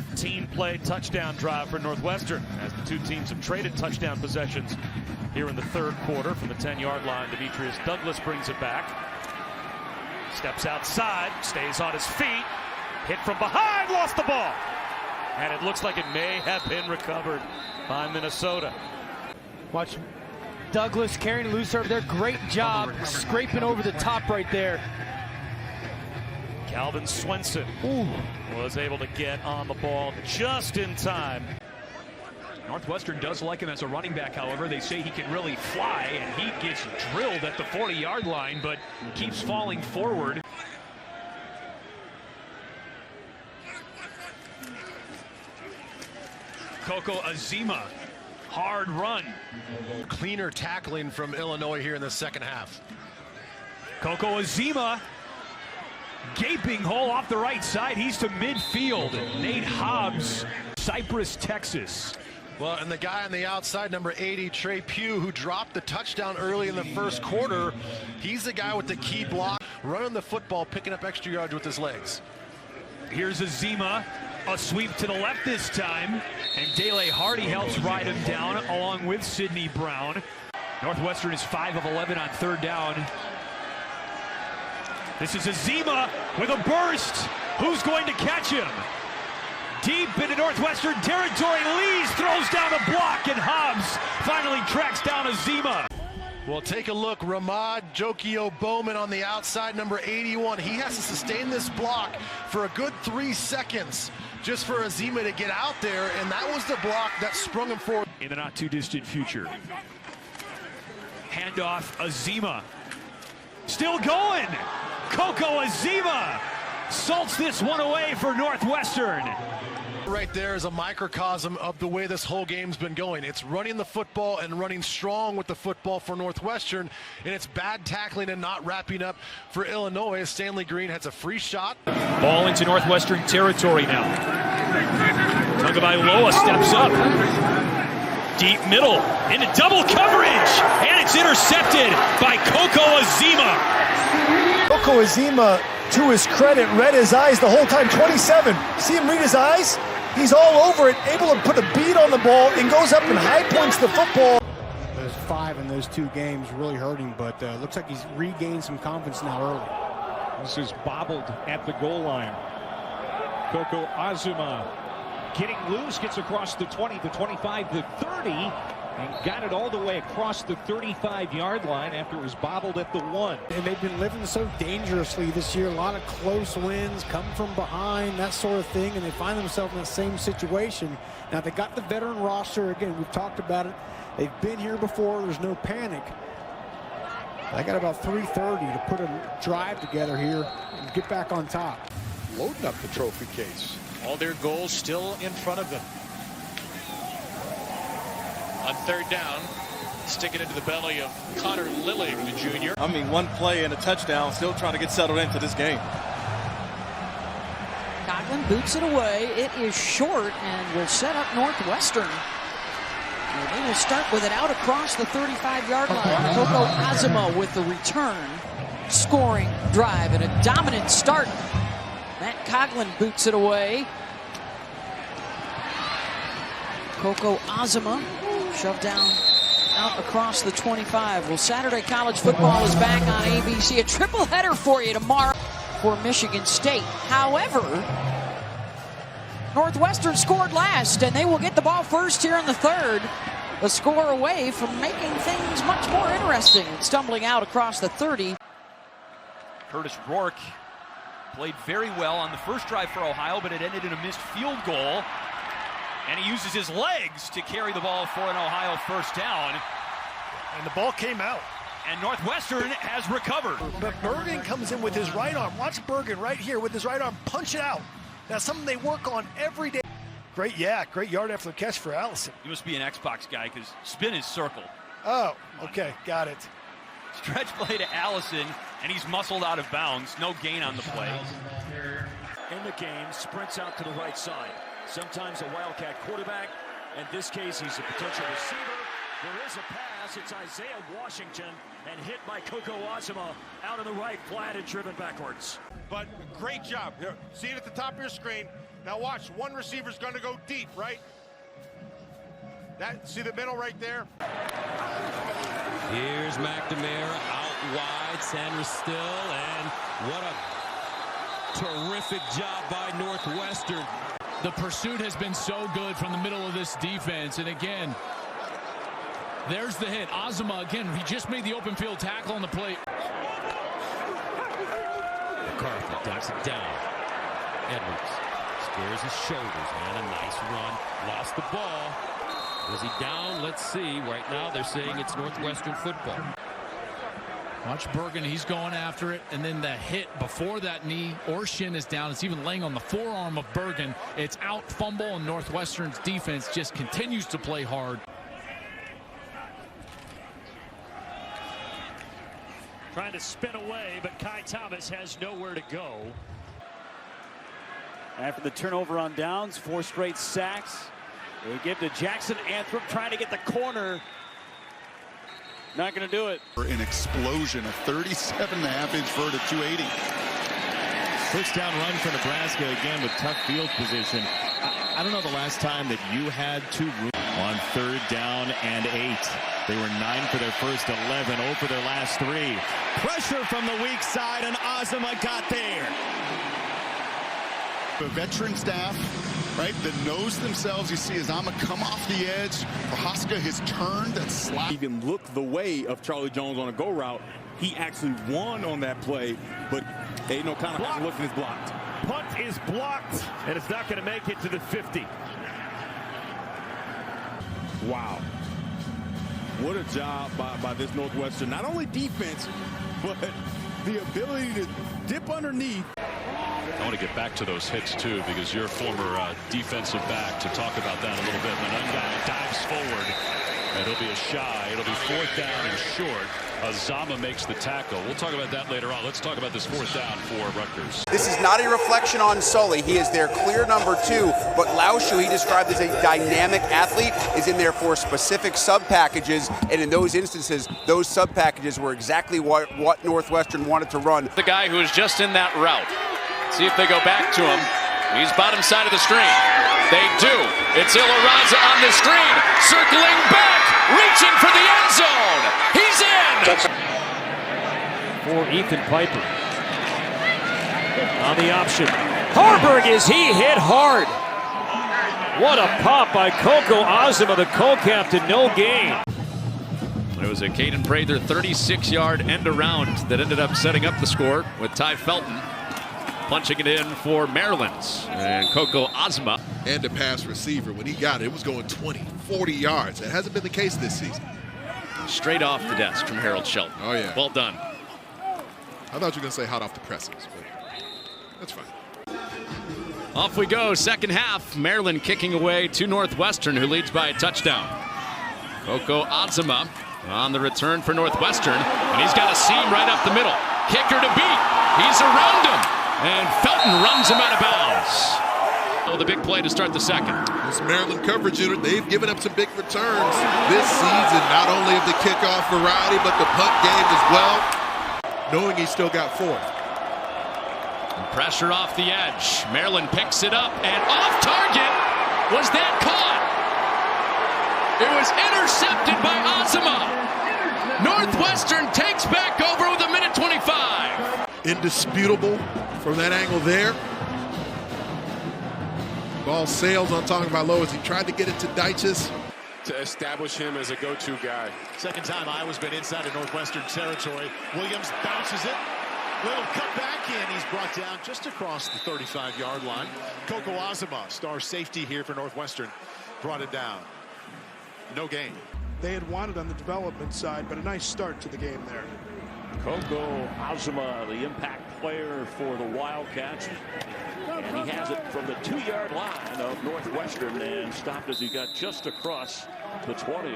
15-play touchdown drive for Northwestern as the two teams have traded touchdown possessions here in the third quarter. From the 10-yard line, Demetrius Douglas brings it back. Steps outside, stays on his feet, hit from behind, lost the ball. And it looks like it may have been recovered by Minnesota. Watch Douglas carrying loose over there. Great job scraping over the top right there. Calvin Swenson was able to get on the ball just in time. Northwestern does like him as a running back, however. They say he can really fly, and he gets drilled at the 40-yard line, but keeps falling forward. Coco Azema, hard run. Cleaner tackling from Illinois here in the second half. Coco Azema, gaping hole off the right side. He's to midfield. Nate Hobbs, Cypress, Texas. Well, and the guy on the outside, number 80, Trey Pugh, who dropped the touchdown early in the first quarter, he's the guy with the key block, running the football, picking up extra yards with his legs. Here's Azema, a sweep to the left this time, and Dele Hardy helps ride him down along with Sidney Brown. Northwestern is 5 of 11 on third down. This is Azema with a burst. Who's going to catch him? Deep into Northwestern territory, Lees throws down a block, and Hobbs finally tracks down Azema. Well, take a look. Ramad Jokio Bowman on the outside, number 81. He has to sustain this block for a good 3 seconds just for Azema to get out there, and that was the block that sprung him forward. In the not-too-distant future. Handoff, Azema. Still going. Coco Azema salts this one away for Northwestern. Right there is a microcosm of the way this whole game's been going. It's running the football and running strong with the football for Northwestern, and it's bad tackling and not wrapping up for Illinois. Stanley Green has a free shot. Ball into Northwestern territory now. Tagovailoa steps up. Deep middle into double coverage, and it's intercepted by Coco Azema. Coco Azema, to his credit, read his eyes the whole time. 27. See him read his eyes? He's all over it, able to put a beat on the ball, and goes up and high points the football. Those 5 in those 2 games really hurting, but looks like he's regained some confidence now early. This is bobbled at the goal line. Coco Azema getting loose, gets across the 20, the 25, the 30, and got it all the way across the 35-yard line after it was bobbled at the 1. And they've been living so dangerously this year. A lot of close wins, come from behind, that sort of thing, and they find themselves in the same situation. Now, they got the veteran roster. Again, we've talked about it. They've been here before. There's no panic. They got about 3:30 to put a drive together here and get back on top. Loading up the trophy case. All their goals still in front of them. On third down, stick it into the belly of Connor Lillig, the junior. I mean, 1 play and a touchdown, still trying to get settled into this game. Coughlin boots it away. It is short and will set up Northwestern. They will start with it out across the 35-yard line. Coco Azema with the return. Scoring drive and a dominant start. Matt Coughlin boots it away. Coco Azema shoved down out across the 25. Well, Saturday College football is back on ABC. A triple header for you tomorrow for Michigan State. However, Northwestern scored last, and they will get the ball first here in the third. A score away from making things much more interesting. Stumbling out across the 30. Curtis Rourke played very well on the first drive for Ohio, but it ended in a missed field goal. And he uses his legs to carry the ball for an Ohio first down. And the ball came out. And Northwestern has recovered. But Bergen comes in with his right arm. Watch Bergen right here with his right arm punch it out. That's something they work on every day. Great yard after the catch for Allison. He must be an Xbox guy because spin is circle. Oh, okay, got it. Stretch play to Allison, and he's muscled out of bounds. No gain on the play. In the game, sprints out to the right side. Sometimes a Wildcat quarterback. In this case, he's a potential receiver. There is a pass. It's Isaiah Washington and hit by Coco Azema out on the right, flat and driven backwards. But great job. Here, see it at the top of your screen. Now watch, one receiver's going to go deep, right? See the middle right there? Here's McNamara out wide, Sanders still, and what a terrific job by Northwestern. The pursuit has been so good from the middle of this defense, and again, there's the hit. Azema, again, he just made the open field tackle on the plate. McCarthy ducks it down. Edwards squares his shoulders, man, a nice run. Lost the ball. Was he down? Let's see. Right now they're saying it's Northwestern football. Watch Bergen, he's going after it, and then the hit before that knee or shin is down. It's even laying on the forearm of Bergen. It's out, fumble, and Northwestern's defense just continues to play hard. Trying to spin away, but Kai Thomas has nowhere to go. After the turnover on downs, 4 straight sacks. They give to Jackson Anthrop, trying to get the corner. Not going to do it. An explosion, a 37.5-inch vert at 280. First down run for Nebraska again with tough field position. I don't know the last time that you had 2 on 3rd down and 8. They were 9 for their first 11, 0 for their last 3. Pressure from the weak side, and Azema got there. The veteran staff, right, that knows themselves. You see Azema come off the edge. Prohaska has turned that slide. Even look the way of Charlie Jones on a go route. He actually won on that play, but ain't no kind of looking is blocked. Punt is blocked, and it's not going to make it to the 50. Wow. What a job by this Northwestern. Not only defense, but the ability to dip underneath. I want to get back to those hits, too, because you're a former defensive back, to talk about that a little bit. Manunga dives forward, and it'll be a shy. It'll be 4th down and short. Azema makes the tackle. We'll talk about that later on. Let's talk about this 4th down for Rutgers. This is not a reflection on Sully. He is their clear number 2, but Lausch, who he described as a dynamic athlete, is in there for specific sub-packages, and in those instances, those sub-packages were exactly what Northwestern wanted to run. The guy who is just in that route. See if they go back to him. He's bottom side of the screen. They do. It's Ilaraza on the screen, circling back, reaching for the end zone. He's in. For Ethan Piper. On the option. Harburg, is he hit hard? What a pop by Coco Azema, the co-captain, no gain. It was a Caden Prather 36-yard end around that ended up setting up the score with Ty Felton punching it in for Maryland. And Coco Azema. And the pass receiver, when he got it, it was going 20, 40 yards. That hasn't been the case this season. Straight off the desk from Harold Shelton. Oh, yeah. Well done. I thought you were going to say hot off the presses, but that's fine. Off we go, second half. Maryland kicking away to Northwestern, who leads by a touchdown. Coco Azema on the return for Northwestern, and he's got a seam right up the middle. Kicker to beat. He's around him, and Felton runs him out of bounds. Oh, the big play to start the second. This Maryland coverage unit, they've given up some big returns this season, not only of the kickoff variety, but the punt game as well, knowing he's still got 4. And pressure off the edge. Maryland picks it up, and off target. Was that caught? It was intercepted by Azema. Northwestern takes back over with 1:25. Indisputable from that angle there. Ball sails on talking about low as he tried to get it to Deiches. To establish him as a go-to guy. Second time Iowa's been inside of Northwestern territory. Williams bounces it. Little cut back in. He's brought down just across the 35-yard line. Coco Azema, star safety here for Northwestern, brought it down. No gain. They had wanted on the development side, but a nice start to the game there. Coco Azema, the impact player for the Wildcats. And he has it from the 2-yard line of Northwestern and stopped as he got just across the 20.